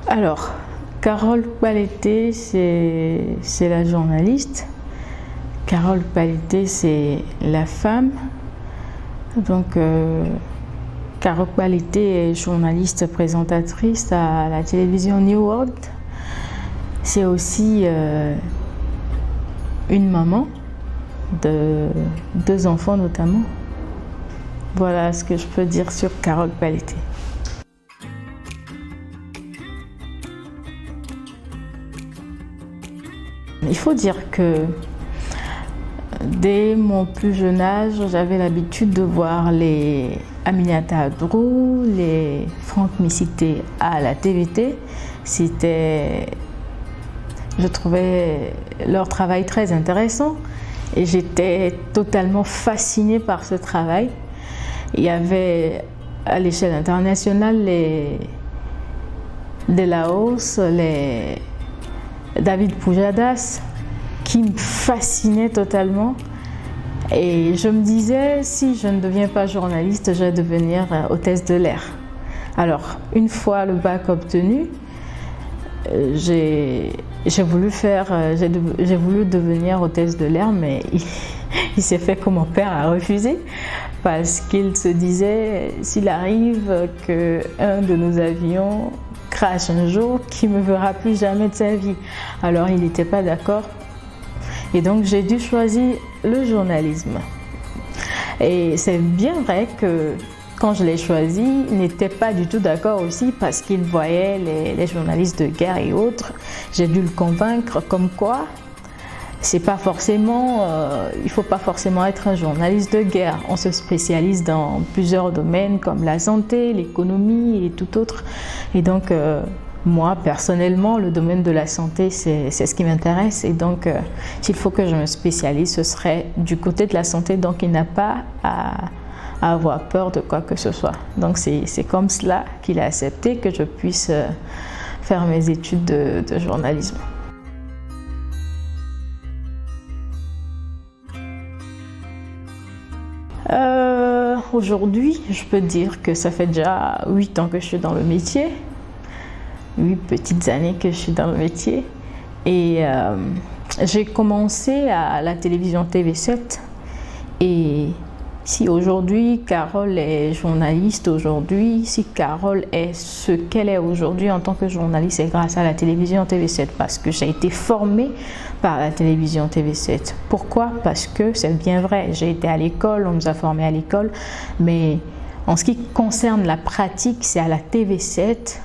Alors, Carole Palété, c'est la journaliste. Carole Palété, c'est la femme. Donc, Carole Palété est journaliste présentatrice à la télévision New World. C'est aussi une maman de 2 enfants notamment. Voilà ce que je peux dire sur Carole Palété. Il faut dire que dès mon plus jeune âge, j'avais l'habitude de voir les Aminata Adrou, les Franck Missité à la TVT. Je trouvais leur travail très intéressant et j'étais totalement fascinée par ce travail. Il y avait à l'échelle internationale les Delaos, les David Pujadas qui me fascinaient totalement. Et je me disais, si je ne deviens pas journaliste, je vais devenir hôtesse de l'air. Alors, une fois le bac obtenu, j'ai voulu devenir hôtesse de l'air, mais il s'est fait que mon père a refusé parce qu'il se disait, s'il arrive qu'un de nos avions crache un jour, qui ne me verra plus jamais de sa vie. Alors, il n'était pas d'accord. Et donc, j'ai dû choisir le journalisme. Et c'est bien vrai que quand je l'ai choisi, il n'était pas du tout d'accord aussi parce qu'il voyait les journalistes de guerre et autres. J'ai dû le convaincre comme quoi c'est pas forcément, il ne faut pas forcément être un journaliste de guerre. On se spécialise dans plusieurs domaines comme la santé, l'économie et tout autre. Et donc, moi, personnellement, le domaine de la santé, c'est ce qui m'intéresse. Et donc, s'il faut que je me spécialise, ce serait du côté de la santé. Donc, il n'a pas à avoir peur de quoi que ce soit. Donc, c'est comme cela qu'il a accepté que je puisse faire mes études de journalisme. Aujourd'hui, je peux dire que ça fait déjà 8 ans que je suis dans le métier. 8 petites années que je suis dans le métier. Et j'ai commencé à la télévision TV7. Et si aujourd'hui, Carole est journaliste aujourd'hui, si Carole est ce qu'elle est aujourd'hui en tant que journaliste, c'est grâce à la télévision TV7 parce que j'ai été formée par la télévision TV7. Pourquoi? Parce que c'est bien vrai, j'ai été à l'école, on nous a formés à l'école, mais en ce qui concerne la pratique, c'est à la TV7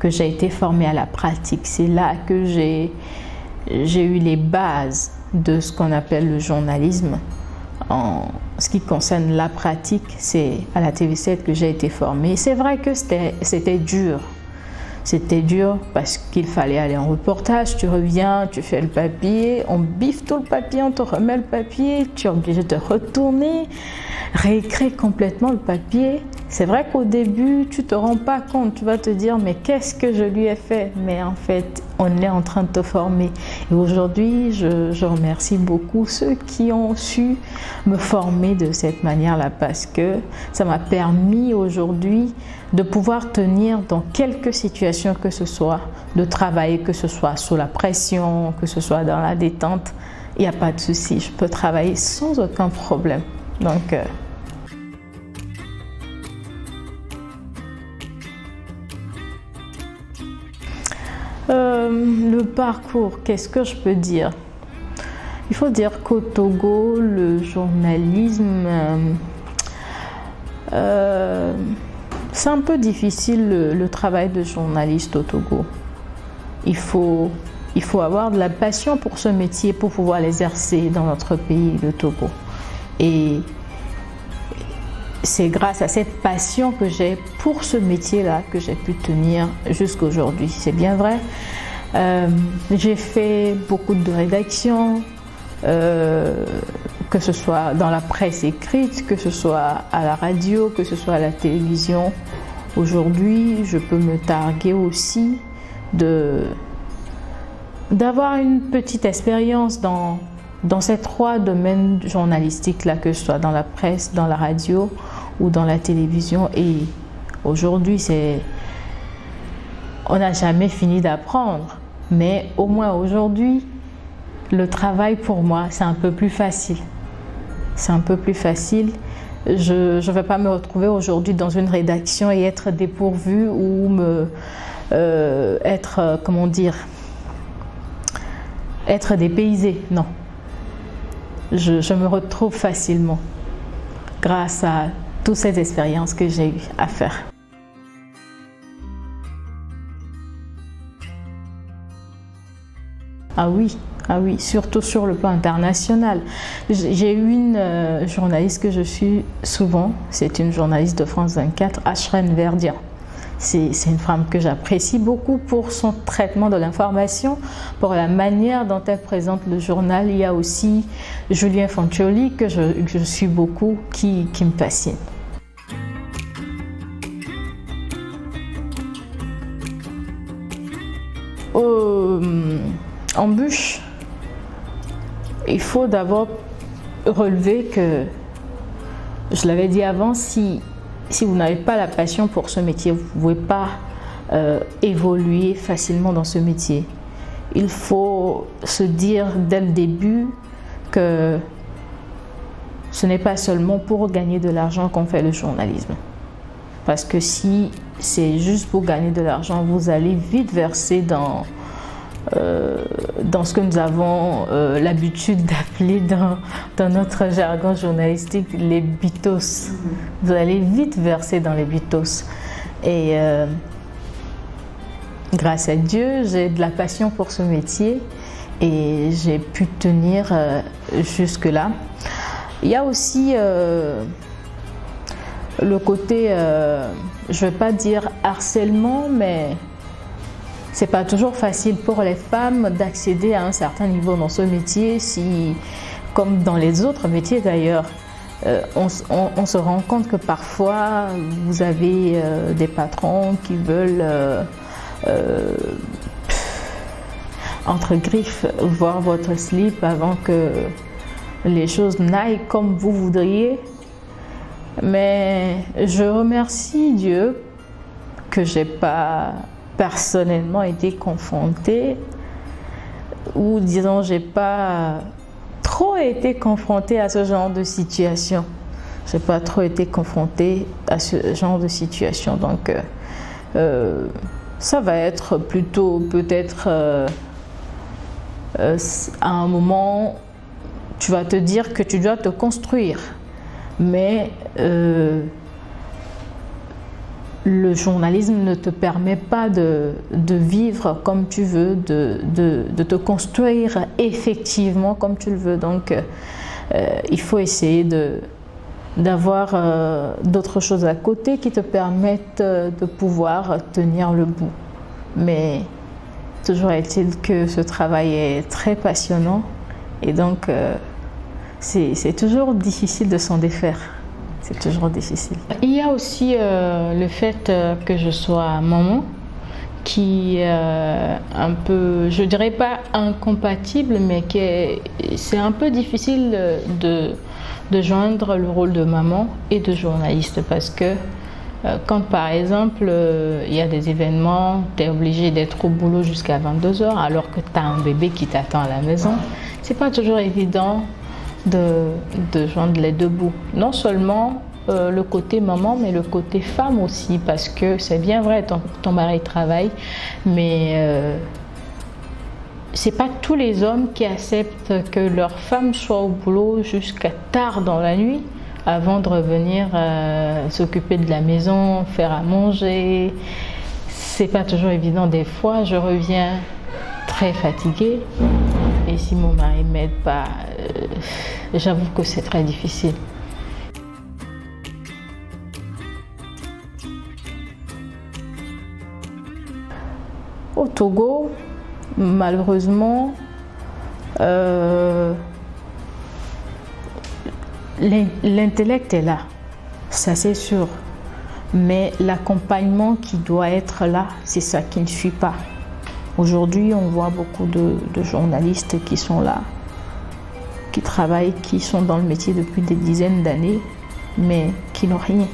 que j'ai été formée à la pratique. C'est là que j'ai eu les bases de ce qu'on appelle le journalisme. En ce qui concerne la pratique, c'est à la TV7 que j'ai été formée. C'est vrai que c'était dur. C'était dur parce qu'il fallait aller en reportage, tu reviens, tu fais le papier, on biffe tout le papier, on te remet le papier, tu es obligé de retourner, réécrire complètement le papier. C'est vrai qu'au début, tu ne te rends pas compte, tu vas te dire mais qu'est-ce que je lui ai fait? Mais en fait, on est en train de te former. Et aujourd'hui, je remercie beaucoup ceux qui ont su me former de cette manière-là parce que ça m'a permis aujourd'hui de pouvoir tenir dans quelque situation que ce soit, de travailler, que ce soit sous la pression, que ce soit dans la détente. Il n'y a pas de souci, je peux travailler sans aucun problème. Donc, le parcours, qu'est-ce que je peux dire? Il faut dire qu'au Togo, le journalisme, c'est un peu difficile le travail de journaliste au Togo. Il faut avoir de la passion pour ce métier pour pouvoir l'exercer dans notre pays, le Togo. Et c'est grâce à cette passion que j'ai pour ce métier-là que j'ai pu tenir jusqu'à aujourd'hui. C'est bien vrai. J'ai fait beaucoup de rédactions, que ce soit dans la presse écrite, que ce soit à la radio, que ce soit à la télévision. Aujourd'hui, je peux me targuer aussi d'avoir une petite expérience dans ces 3 domaines journalistiques-là, que ce soit dans la presse, dans la radio ou dans la télévision. Et aujourd'hui, on n'a jamais fini d'apprendre. Mais au moins aujourd'hui, le travail pour moi, c'est un peu plus facile. C'est un peu plus facile. Je ne vais pas me retrouver aujourd'hui dans une rédaction et être dépourvue ou être, comment dire, être dépaysée. Non. Je me retrouve facilement grâce à toutes ces expériences que j'ai eu à faire. Ah oui, surtout sur le plan international. J'ai eu une journaliste que je suis souvent, c'est une journaliste de France 24, Ashrène Verdian. C'est une femme que j'apprécie beaucoup pour son traitement de l'information, pour la manière dont elle présente le journal. Il y a aussi Julien Fanciulli que je suis beaucoup, qui me fascine. En bûche, il faut d'abord relever que, je l'avais dit avant, si vous n'avez pas la passion pour ce métier, vous ne pouvez pas évoluer facilement dans ce métier. Il faut se dire dès le début que ce n'est pas seulement pour gagner de l'argent qu'on fait le journalisme. Parce que si c'est juste pour gagner de l'argent, vous allez vite verser dans ce que nous avons l'habitude d'appeler dans notre jargon journalistique les bitos. Vous allez vite verser dans les bitos. Et grâce à Dieu, j'ai de la passion pour ce métier et j'ai pu tenir jusque-là. Il y a aussi le côté, je ne vais pas dire harcèlement, mais c'est pas toujours facile pour les femmes d'accéder à un certain niveau dans ce métier, comme dans les autres métiers d'ailleurs. On se rend compte que parfois vous avez des patrons qui veulent entre griffes voir votre slip avant que les choses n'aillent comme vous voudriez. Mais je remercie Dieu que j'ai pas personnellement été confrontée, ou disons j'ai pas trop été confrontée à ce genre de situation. J'ai pas trop été confrontée à ce genre de situation, donc ça va être plutôt peut-être à un moment tu vas te dire que tu dois te construire, mais le journalisme ne te permet pas de vivre comme tu veux, de te construire effectivement comme tu le veux. Donc, il faut essayer d'avoir d'autres choses à côté qui te permettent de pouvoir tenir le bout. Mais toujours est-il que ce travail est très passionnant et donc c'est toujours difficile de s'en défaire. C'est toujours difficile. Il y a aussi le fait que je sois maman qui est un peu, je dirais pas incompatible, mais c'est un peu difficile de joindre le rôle de maman et de journaliste parce que quand par exemple il y a des événements, tu es obligé d'être au boulot jusqu'à 22h alors que tu as un bébé qui t'attend à la maison, c'est pas toujours évident de joindre les deux bouts. Non seulement le côté maman, mais le côté femme aussi, parce que c'est bien vrai, ton mari travaille, mais c'est pas tous les hommes qui acceptent que leur femme soit au boulot jusqu'à tard dans la nuit avant de revenir s'occuper de la maison, faire à manger. C'est pas toujours évident. Des fois, je reviens très fatiguée. Et si mon mari ne m'aide pas, j'avoue que c'est très difficile. Au Togo, malheureusement, l'intellect est là, ça c'est sûr. Mais l'accompagnement qui doit être là, c'est ça qui ne suit pas. Aujourd'hui, on voit beaucoup de journalistes qui sont là, qui travaillent, qui sont dans le métier depuis des dizaines d'années, mais qui n'ont rien.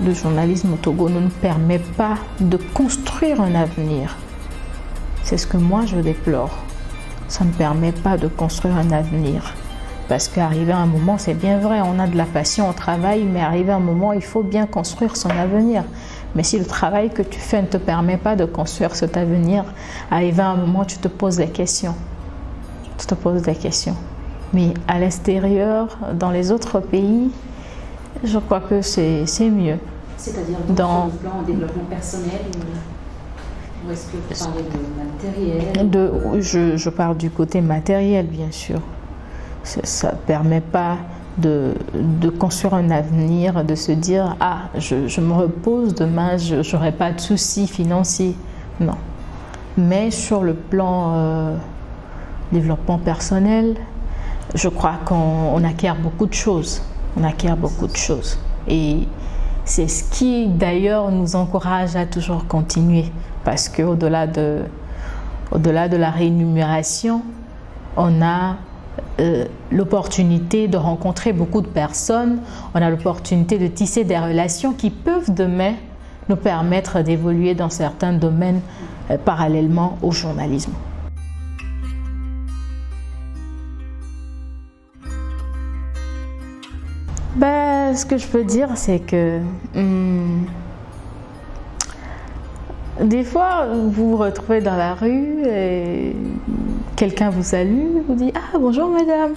le journalisme au Togo ne nous permet pas de construire un avenir. C'est ce que moi je déplore. Ça ne permet pas de construire un avenir. Parce qu'arrivé à un moment, c'est bien vrai, on a de la passion, on travaille, mais arrivé à un moment, il faut bien construire son avenir. Mais si le travail que tu fais ne te permet pas de construire cet avenir, arrivé à un moment, tu te poses des questions. Tu te poses des questions. Mais à l'extérieur, dans les autres pays, je crois que c'est mieux. C'est-à-dire dans le plan développement personnel ou est-ce que vous parlez de matériel? Je parle du côté matériel, bien sûr. Ça ne permet pas de construire un avenir, de se dire « Ah, je me repose, demain, je n'aurai pas de soucis financiers. » Non. Mais sur le plan développement personnel, je crois qu'on acquiert beaucoup de choses. On acquiert beaucoup de choses. Et c'est ce qui, d'ailleurs, nous encourage à toujours continuer. Parce qu'au-delà de la rémunération, on a l'opportunité de rencontrer beaucoup de personnes, on a l'opportunité de tisser des relations qui peuvent demain nous permettre d'évoluer dans certains domaines parallèlement au journalisme. Ce que je peux dire, c'est que des fois, vous vous retrouvez dans la rue et quelqu'un vous salue, vous dit « Ah, bonjour madame !»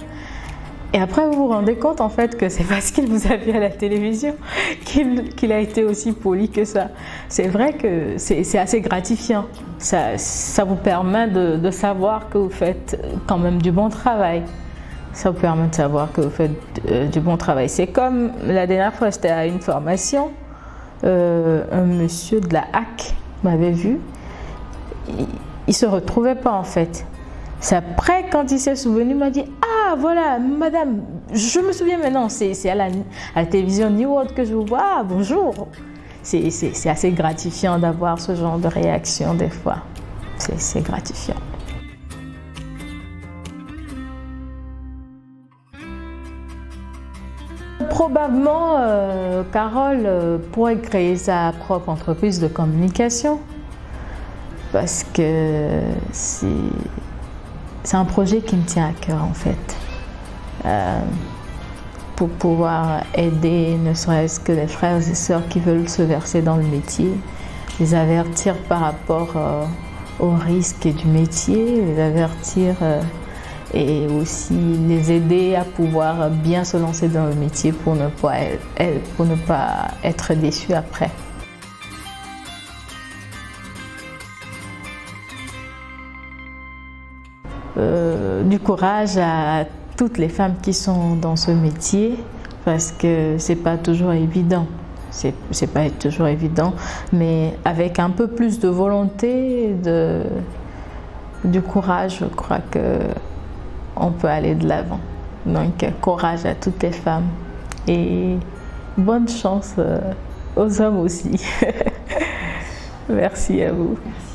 Et après, vous vous rendez compte en fait que c'est parce qu'il vous a vu à la télévision qu'il a été aussi poli que ça. C'est vrai que c'est assez gratifiant. Ça vous permet de savoir que vous faites quand même du bon travail. Ça vous permet de savoir que vous faites du bon travail. C'est comme la dernière fois, j'étais à une formation, un monsieur de la HAC m'avait vu, il ne se retrouvait pas en fait. C'est après, quand il s'est souvenu, il m'a dit « Ah voilà, madame, je me souviens maintenant, c'est à la télévision New World que je vous vois, ah, bonjour !» C'est assez gratifiant d'avoir ce genre de réaction des fois. C'est gratifiant. Probablement, Carole pourrait créer sa propre entreprise de communication parce que c'est un projet qui me tient à cœur en fait. Pour pouvoir aider ne serait-ce que les frères et sœurs qui veulent se verser dans le métier, les avertir par rapport aux risques du métier, les avertir et aussi les aider à pouvoir bien se lancer dans le métier pour ne pas être déçus après. Du courage à toutes les femmes qui sont dans ce métier parce que c'est pas toujours évident. C'est pas toujours évident, mais avec un peu plus de volonté, du courage, je crois que on peut aller de l'avant. Donc, courage à toutes les femmes et bonne chance aux hommes aussi. Merci à vous. Merci.